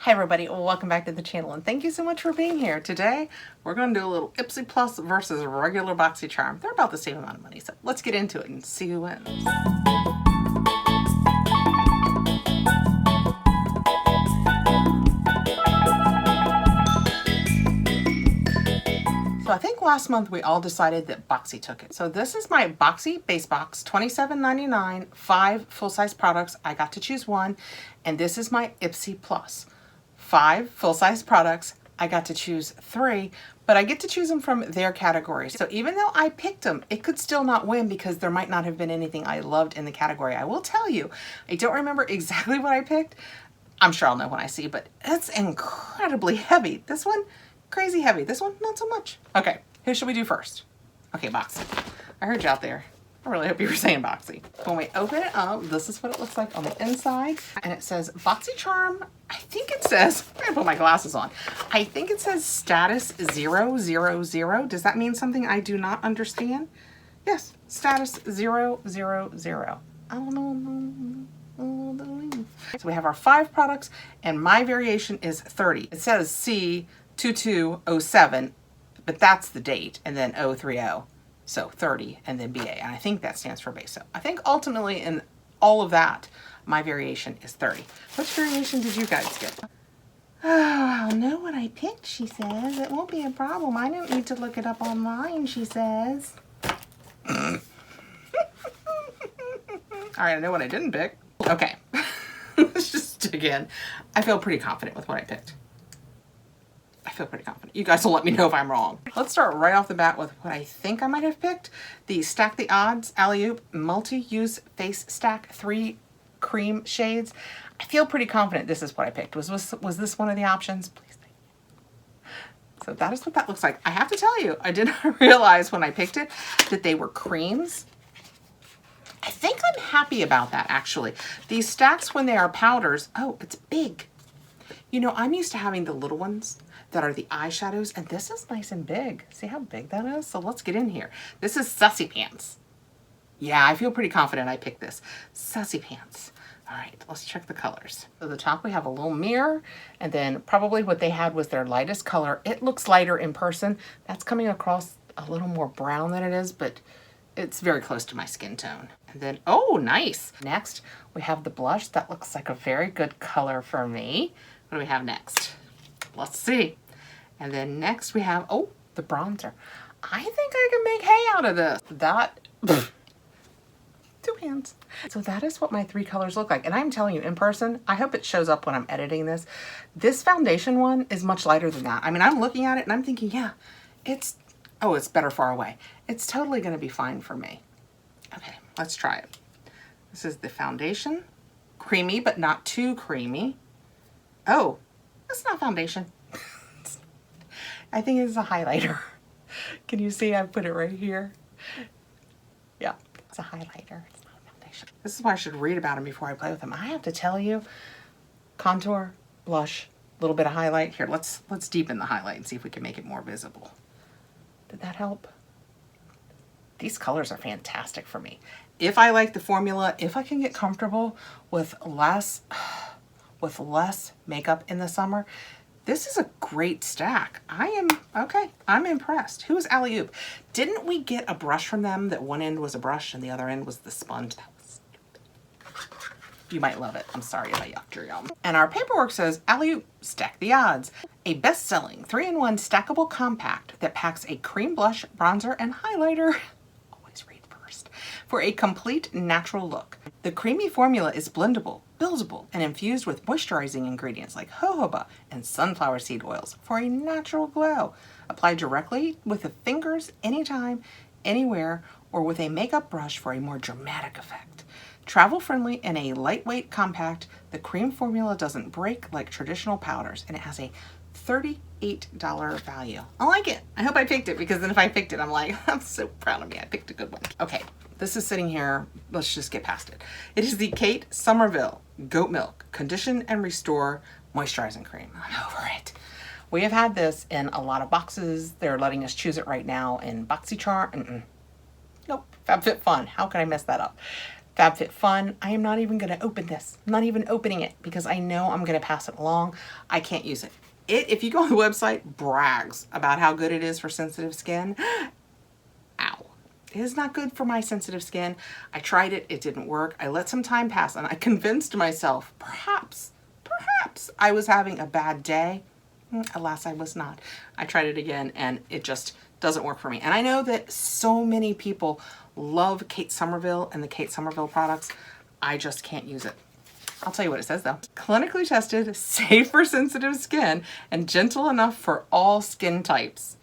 Hi everybody, welcome back to the channel and thank you so much for being here. Today we're going to do a little Ipsy Plus versus regular Boxycharm. They're about the same amount of money, so let's get into it and see who wins. So I think last month we all decided that Boxy took it. So this is my Boxy base box, $27.99, 5 full-size products. I got to choose one, and this is my Ipsy Plus. 5 full-size products. I got to choose 3, but I get to choose them from their categories. So even though I picked them, it could still not win because there might not have been anything I loved in the category. I will tell you, I don't remember exactly what I picked. I'm sure I'll know when I see, but it's incredibly heavy. This one, crazy heavy. This one, not so much. Okay, who should we do first? Okay, Boxy. I heard you out there. I really hope you were saying Boxy. When we open it up, this is what it looks like on the inside. And it says Boxycharm. I think it says, I'm gonna put my glasses on. I think it says status 000. Does that mean something I do not understand? Yes, status 000. I don't know. So we have our 5 products and my variation is 30. It says C2207, but that's the date, and then 030. So 30 and then BA, and I think that stands for base. So I think ultimately in all of that, my variation is 30. Which variation did you guys get? Oh, I'll know what I picked, she says. It won't be a problem. I don't need to look it up online, she says. All right, I know what I didn't pick. Okay, let's just dig in. I feel pretty confident with what I picked. I feel pretty confident. You guys will let me know if I'm wrong. Let's start right off the bat with what I think I might have picked. The Stack the Odds Alley-Oop Multi-Use Face Stack 3 Cream Shades. I feel pretty confident this is what I picked. Was this one of the options? Please thank you. So that is what that looks like. I have to tell you, I did not realize when I picked it that they were creams. I think I'm happy about that, actually. These stacks, when they are powders, oh, it's big. You know, I'm used to having the little ones that are the eyeshadows, and this is nice and big. See how big that is? So let's get in here. This is Sussy Pants. Yeah, I feel pretty confident I picked this. Sussy Pants. All right, let's check the colors. So the top we have a little mirror, and then probably what they had was their lightest color. It looks lighter in person. That's coming across a little more brown than it is, but it's very close to my skin tone. And then, oh, nice. Next, we have the blush. That looks like a very good color for me. What do we have next? Let's see. And then next we have, oh, the bronzer. I think I can make hay out of this. That, 2 hands. So that is what my 3 colors look like. And I'm telling you, in person, I hope it shows up when I'm editing this. This foundation one is much lighter than that. I mean, I'm looking at it and I'm thinking, yeah, it's better far away. It's totally gonna be fine for me. Okay, let's try it. This is the foundation. Creamy, but not too creamy. Oh, that's not foundation. I think it's a highlighter. Can you see I put it right here? Yeah, it's a highlighter. It's not a foundation. This is why I should read about them before I play with them. I have to tell you, contour, blush, a little bit of highlight. Here, let's deepen the highlight and see if we can make it more visible. Did that help? These colors are fantastic for me. If I like the formula, if I can get comfortable with less makeup in the summer, this is a great stack. I'm impressed. Who's Alley-Oop? Didn't we get a brush from them that one end was a brush and the other end was the sponge? That was stupid. You might love it. I'm sorry if I yucked your yum. And our paperwork says Alley-Oop Stack the Odds, a best-selling 3-in-1 stackable compact that packs a cream blush, bronzer, and highlighter. Always read first. For a complete natural look. The creamy formula is blendable, buildable, and infused with moisturizing ingredients like jojoba and sunflower seed oils for a natural glow. Apply directly with the fingers anytime, anywhere, or with a makeup brush for a more dramatic effect. Travel friendly and a lightweight compact, the cream formula doesn't break like traditional powders, and it has a $38 value. I like it. I hope I picked it, because then if I picked it, I'm like, I'm so proud of me. I picked a good one. Okay, this is sitting here. Let's just get past it. It is the Kate Somerville Goat Milk Condition and Restore Moisturizing Cream. I'm over it. We have had this in a lot of boxes. They're letting us choose it right now in Boxycharm. Nope, FabFitFun. How can I mess that up? FabFitFun, I am not even gonna open this. I'm not even opening it because I know I'm gonna pass it along. I can't use it. If you go on the website, brags about how good it is for sensitive skin. Ow. It is not good for my sensitive skin. I tried it, it didn't work. I let some time pass and I convinced myself, perhaps I was having a bad day. Alas, I was not. I tried it again and it just doesn't work for me. And I know that so many people love Kate Somerville and the Kate Somerville products. I just can't use it. I'll tell you what it says though. Clinically tested, safe for sensitive skin, and gentle enough for all skin types.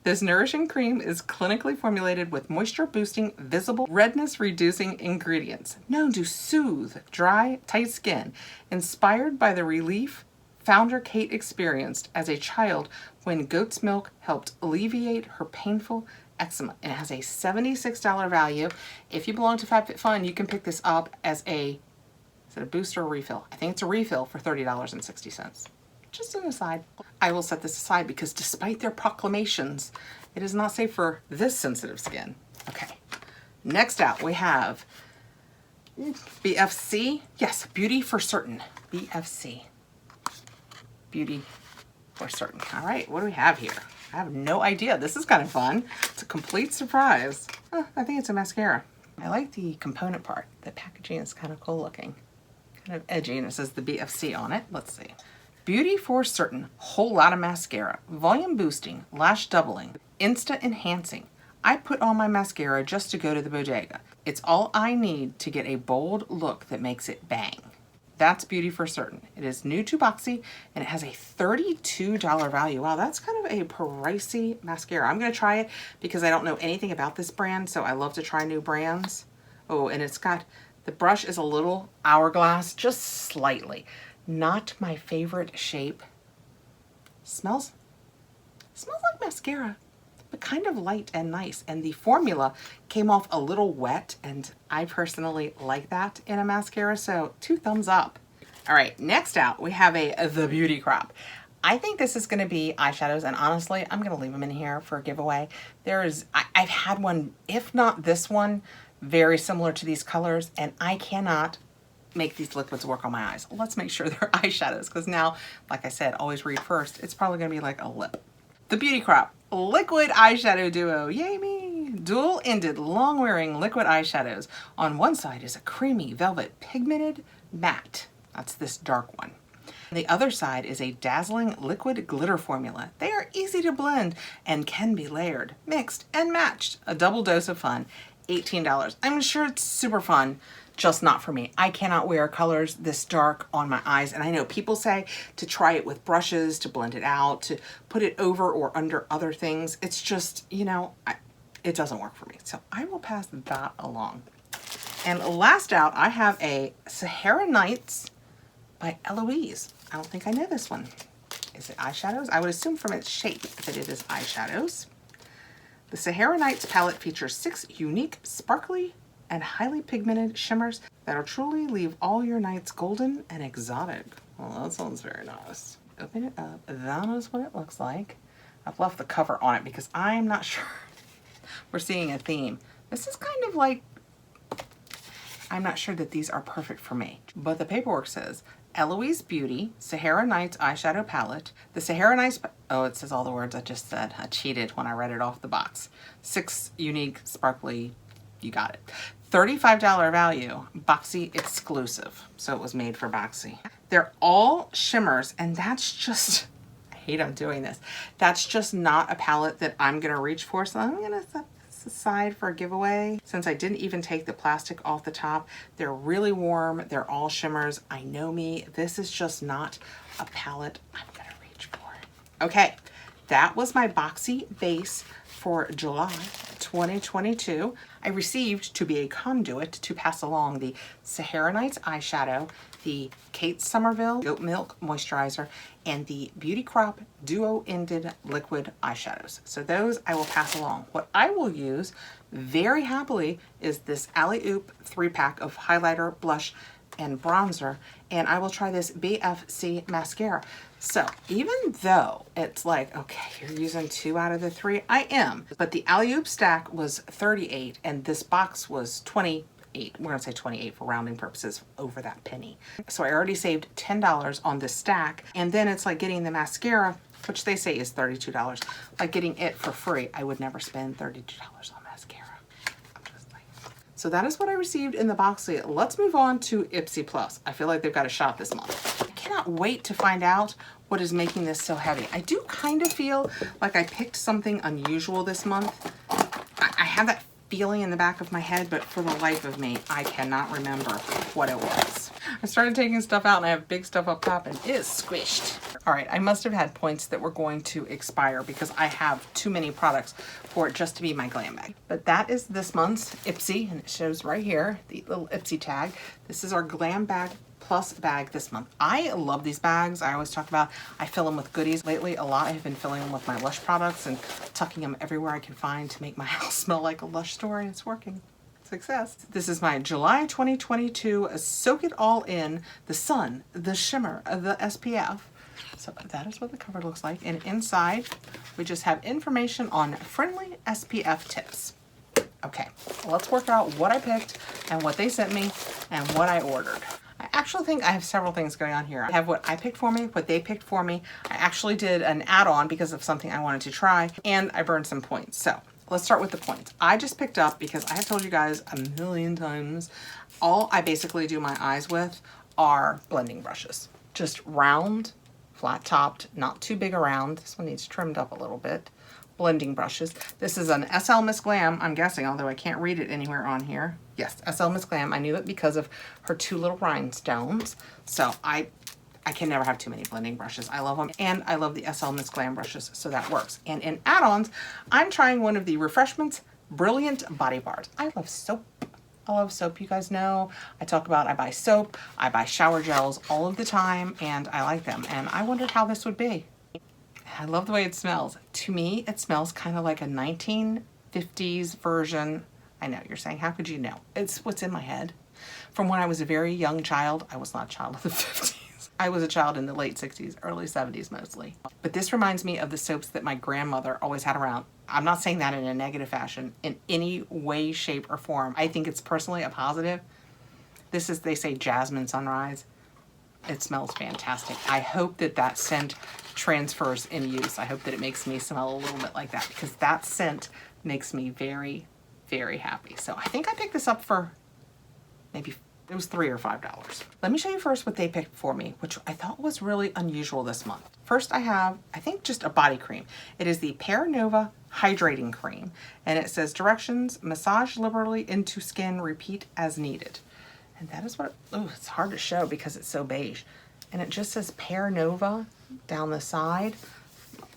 This nourishing cream is clinically formulated with moisture-boosting, visible, redness-reducing ingredients, known to soothe dry, tight skin, inspired by the relief founder Kate experienced as a child when goat's milk helped alleviate her painful eczema. And it has a $76 value. If you belong to FabFitFun, you can pick this up as a, is it a booster or refill? I think it's a refill for $30.60. Just an aside. I will set this aside because despite their proclamations, it is not safe for this sensitive skin. Okay, next out we have BFC. Yes, Beauty for Certain. BFC. Beauty for Certain. All right, what do we have here? I have no idea. This is kind of fun. It's a complete surprise. Oh, I think it's a mascara. I like the component part. The packaging is kind of cool looking. Kind of edgy, and it says the BFC on it. Let's see. Beauty for Certain, whole lot of mascara, volume boosting, lash doubling, insta enhancing. I put on my mascara just to go to the bodega. It's all I need to get a bold look that makes it bang. That's Beauty for Certain. It is new to Boxy and it has a $32 value. Wow, that's kind of a pricey mascara. I'm gonna try it because I don't know anything about this brand, so I love to try new brands. Oh, and it's got, the brush is a little hourglass, just slightly. Not my favorite shape. Smells like mascara, but kind of light and nice. And the formula came off a little wet, and I personally like that in a mascara, so 2 thumbs up. All right, next out, we have the Beauty Crop. I think this is gonna be eyeshadows, and honestly, I'm gonna leave them in here for a giveaway. I've had one, if not this one, very similar to these colors, and I cannot make these liquids work on my eyes. Let's make sure they're eyeshadows, because now, like I said, always read first. It's probably gonna be like a lip. The Beauty Crop Liquid Eyeshadow Duo. Yay me! Dual-ended, long-wearing liquid eyeshadows. On one side is a creamy velvet pigmented matte. That's this dark one. The other side is a dazzling liquid glitter formula. They are easy to blend and can be layered, mixed, and matched. A double dose of fun. $18. I'm sure it's super fun. Just not for me. I cannot wear colors this dark on my eyes. And I know people say to try it with brushes, to blend it out, to put it over or under other things. It's just, you know, it doesn't work for me. So I will pass that along. And last out, I have a Sahara Nights by Eloise. I don't think I know this one. Is it eyeshadows? I would assume from its shape that it is eyeshadows. The Sahara Nights palette features 6 unique, sparkly, and highly pigmented shimmers that'll truly leave all your nights golden and exotic. Well, that sounds very nice. Open it up. That is what it looks like. I've left the cover on it because I'm not sure we're seeing a theme. This is kind of like, I'm not sure that these are perfect for me. But the paperwork says, Eloise Beauty Sahara Nights Eyeshadow Palette. The Sahara Nights, oh, it says all the words I just said. I cheated when I read it off the box. 6 unique, sparkly, you got it. $35 value, Boxy exclusive. So it was made for Boxy. They're all shimmers, and that's just, I hate I'm doing this. That's just not a palette that I'm gonna reach for, so I'm gonna set this aside for a giveaway. Since I didn't even take the plastic off the top, they're really warm, they're all shimmers. I know me, this is just not a palette I'm gonna reach for. Okay, that was my Boxy base for July 2022. I received, to be a conduit to pass along, the Sahara Nights eyeshadow, the Kate Somerville Goat Milk Moisturizer, and the Beauty Crop Duo-Ended Liquid Eyeshadows. So those I will pass along. What I will use very happily is this Alley Oop 3-pack of highlighter, blush, and bronzer, and I will try this BFC mascara. So even though it's like, okay, you're using 2 out of the 3, I am, but the Alley Oop stack was $38 and this box was $20. 8. We're gonna say 28 for rounding purposes over that penny. So I already saved $10 on this stack. And then it's like getting the mascara, which they say is $32. Like getting it for free. I would never spend $32 on mascara. I'm just like. So that is what I received in the Boxy. Let's move on to Ipsy Plus. I feel like they've got a shot this month. I cannot wait to find out what is making this so heavy. I do kind of feel like I picked something unusual this month. I have that feeling in the back of my head, but for the life of me, I cannot remember what it was. I started taking stuff out and I have big stuff up top and it is squished. All right, I must have had points that were going to expire because I have too many products for it just to be my glam bag. But that is this month's Ipsy, and it shows right here, the little Ipsy tag. This is our Glam Bag Plus bag this month. I love these bags. I always talk about, I fill them with goodies. Lately, a lot, I've been filling them with my Lush products and tucking them everywhere I can find to make my house smell like a Lush store, and it's working. Success. This is my July 2022 Soak It All In, the sun, the shimmer, the SPF. So that is what the cover looks like. And inside, we just have information on friendly SPF tips. Okay, let's work out what I picked and what they sent me and what I ordered. I actually think I have several things going on here. I have what I picked for me, what they picked for me. I actually did an add-on because of something I wanted to try, and I burned some points. So let's start with the points. I just picked up, because I have told you guys a million times, all I basically do my eyes with are blending brushes. Just round, flat topped, not too big around. This one needs trimmed up a little bit. Blending brushes. This is an SL Miss Glam, I'm guessing, although I can't read it anywhere on here. Yes, SL Miss Glam. I knew it because of her 2 little rhinestones. So I can never have too many blending brushes. I love them, and I love the SL Miss Glam brushes, so that works. And in add-ons, I'm trying one of the Refreshments Brilliant Body Bars. I love soap. I love soap, you guys know. I talk about I buy soap, I buy shower gels all of the time, and I like them. And I wondered how this would be. I love the way it smells. To me, it smells kind of like a 1950s version. I know, you're saying, how could you know? It's what's in my head. From when I was a very young child, I was not a child of the 50s. I was a child in the late 60s, early 70s mostly. But this reminds me of the soaps that my grandmother always had around. I'm not saying that in a negative fashion, in any way, shape, or form. I think it's personally a positive. This is, they say, Jasmine Sunrise. It smells fantastic. I hope that that scent transfers in use. I hope that it makes me smell a little bit like that, because that scent makes me very, very happy. So I think I picked this up for maybe, it was $3 or $5. Let me show you first what they picked for me, which I thought was really unusual this month. First I have, I think, just a body cream. It is the Pear Nova Hydrating Cream, and it says directions: massage liberally into skin, repeat as needed. And that is what, oh, it's hard to show because it's so beige. And it just says Pear Nova down the side.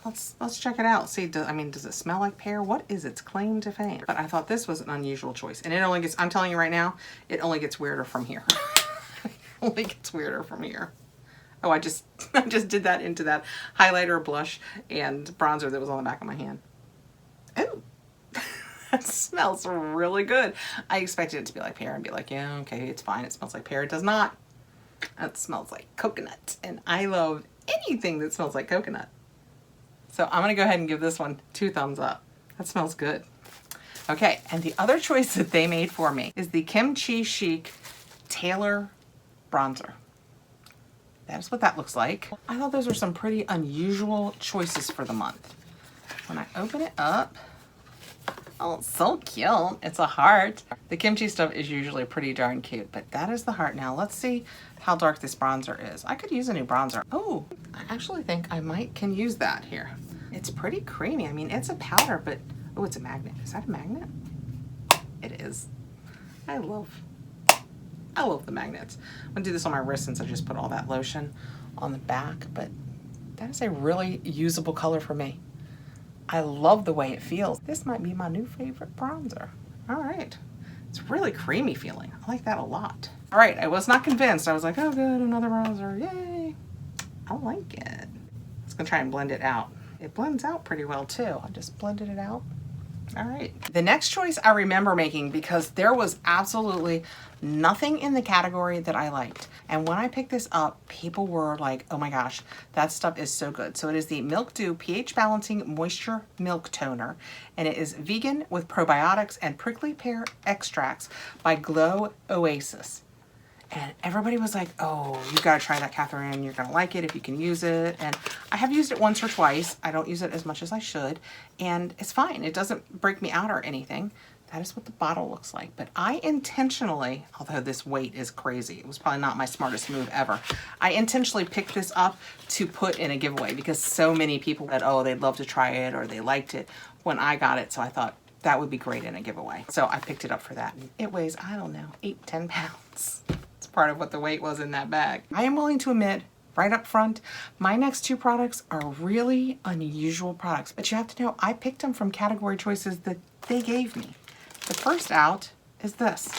Let's check it out. See, does it smell like pear? What is its claim to fame? But I thought this was an unusual choice. And it only gets, I'm telling you right now, it only gets weirder from here. It only gets weirder from here. Oh, I just did that into that highlighter, blush, and bronzer that was on the back of my hand. Oh. That smells really good. I expected it to be like pear and be like, yeah, okay, it's fine. It smells like pear. It does not. It smells like coconut. And I love anything that smells like coconut. So I'm going to go ahead and give this one 2 thumbs up. That smells good. Okay, and the other choice that they made for me is the Kimchi Chic Tailor Bronzer. That's what that looks like. I thought those were some pretty unusual choices for the month. When I open it up, oh, it's so cute. It's a heart. The kimchi stuff is usually pretty darn cute, but that is the heart. Now let's see how dark this bronzer is. I could use a new bronzer. Oh, I actually think I can use that here. It's pretty creamy. I mean, it's a powder, but, oh, it's a magnet. Is that a magnet? It is. I love the magnets. I'm gonna do this on my wrist since I just put all that lotion on the back, but that is a really usable color for me. I love the way it feels. This might be my new favorite bronzer. All right. It's really creamy feeling. I like that a lot. All right, I was not convinced. I was like, oh good, another bronzer, yay. I like it. I was gonna try and blend it out. It blends out pretty well too. I just blended it out. All right. The next choice I remember making because there was absolutely nothing in the category that I liked. And when I picked this up, people were like, oh my gosh, that stuff is so good. So it is the Milk Dew pH Balancing Moisture Milk Toner. And it is vegan with probiotics and prickly pear extracts by Glow Oasis. And everybody was like, oh, you gotta try that, Kathrin. You're gonna like it if you can use it. And I have used it once or twice. I don't use it as much as I should. And it's fine. It doesn't break me out or anything. That is what the bottle looks like. But I intentionally, although this weight is crazy, it was probably not my smartest move ever. I intentionally picked this up to put in a giveaway because so many people said, oh, they'd love to try it or they liked it when I got it. So I thought that would be great in a giveaway. So I picked it up for that. And it weighs, I don't know, 8-10 pounds. Part of what the weight was in that bag. I am willing to admit right up front, my next two products are really unusual products, but you have to know I picked them from category choices that they gave me. The first out is this.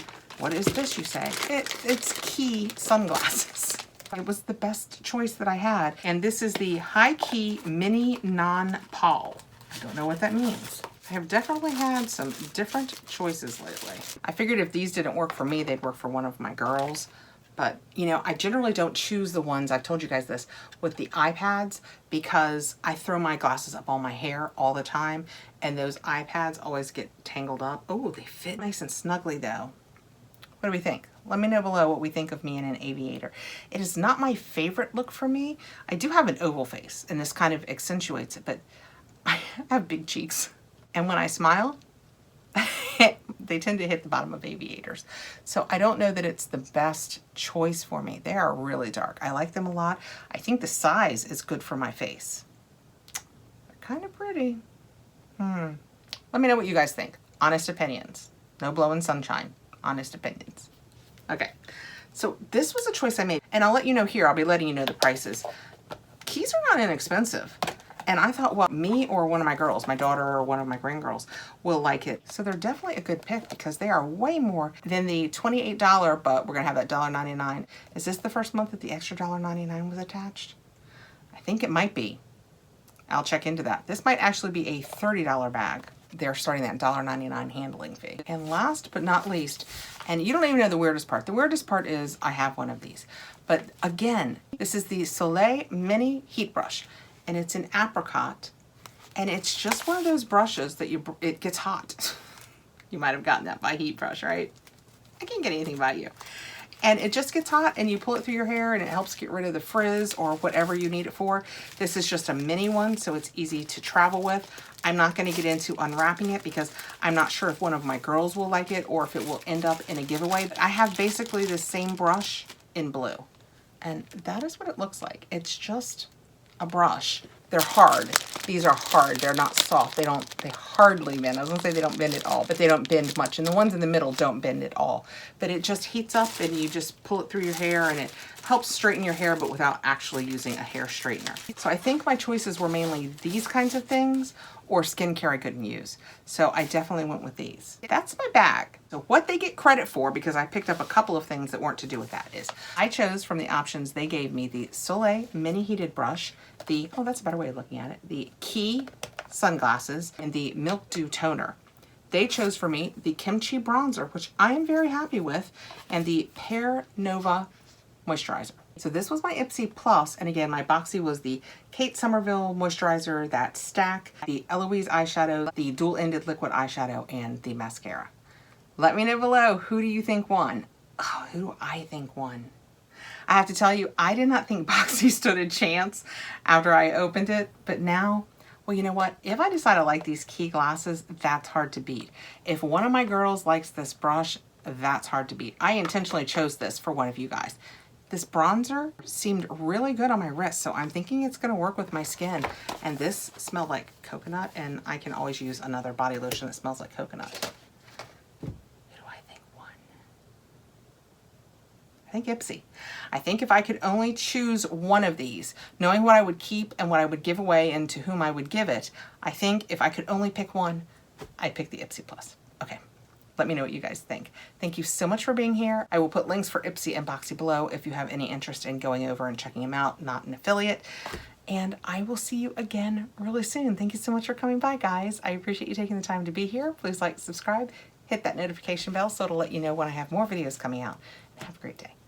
What is this, you say? It's Key sunglasses. It was the best choice that I had, and this is the High Key Mini Non-Pol. I don't know what that means. I have definitely had some different choices lately. I figured if these didn't work for me, they'd work for one of my girls. But, you know, I generally don't choose the ones, I've told you guys this, with the iPads because I throw my glasses up on my hair all the time and those iPads always get tangled up. Oh, they fit nice and snugly though. What do we think? Let me know below what we think of me in an aviator. It is not my favorite look for me. I do have an oval face and this kind of accentuates it, but I have big cheeks. And when I smile, they tend to hit the bottom of aviators. So I don't know that it's the best choice for me. They are really dark. I like them a lot. I think the size is good for my face. They're kind of pretty. Let me know what you guys think. Honest opinions. No blowing sunshine. Honest opinions. Okay. So this was a choice I made. And I'll let you know here. I'll be letting you know the prices. Keys are not inexpensive. And I thought, well, me or one of my girls, my daughter or one of my grandgirls will like it. So they're definitely a good pick because they are way more than the $28, but we're gonna have that $1.99. Is this the first month that the extra $1.99 was attached? I think it might be. I'll check into that. This might actually be a $30 bag. They're starting that $1.99 handling fee. And last but not least, and you don't even know the weirdest part. The weirdest part is I have one of these. But again, this is the Soleil Mini Heat Brush. And it's an apricot, and it's just one of those brushes that it gets hot. You might have gotten that by Heat Brush, right? I can't get anything by you. And it just gets hot, and you pull it through your hair, and it helps get rid of the frizz or whatever you need it for. This is just a mini one, so it's easy to travel with. I'm not going to get into unwrapping it because I'm not sure if one of my girls will like it or if it will end up in a giveaway. But I have basically the same brush in blue, and that is what it looks like. It's just a brush. They're hard. These are hard. They're not soft. They hardly bend. I was gonna say they don't bend at all, but they don't bend much. And the ones in the middle don't bend at all. But it just heats up and you just pull it through your hair and it helps straighten your hair, but without actually using a hair straightener. So I think my choices were mainly these kinds of things or skincare I couldn't use. So I definitely went with these. That's my bag. So what they get credit for, because I picked up a couple of things that weren't to do with that, is I chose from the options they gave me the Soleil Mini Heated Brush, the, oh, that's a better way of looking at it, the Key sunglasses, and the Milk Dew toner. They chose for me the Kimchi bronzer, which I am very happy with, and the Pear Nova moisturizer. So this was my Ipsy Plus, and again, my Boxy was the Kate Somerville moisturizer, that stack, the Eloise eyeshadow, the dual-ended liquid eyeshadow, and the mascara. Let me know below, who do you think won? Oh, who do I think won? I have to tell you, I did not think Boxy stood a chance after I opened it, but now, well, you know what? If I decide I like these Key glasses, that's hard to beat. If one of my girls likes this brush, that's hard to beat. I intentionally chose this for one of you guys. This bronzer seemed really good on my wrist, so I'm thinking it's gonna work with my skin. And this smelled like coconut, and I can always use another body lotion that smells like coconut. Who do I think won? I think Ipsy. I think if I could only choose one of these, knowing what I would keep and what I would give away and to whom I would give it, I think if I could only pick one, I'd pick the Ipsy Plus. Okay. Let me know what you guys think. Thank you so much for being here. I will put links for Ipsy and Boxy below if you have any interest in going over and checking them out, not an affiliate. and I will see you again really soon. Thank you so much for coming by, guys. I appreciate you taking the time to be here. Please like, subscribe, hit that notification bell so it'll let you know when I have more videos coming out. Have a great day.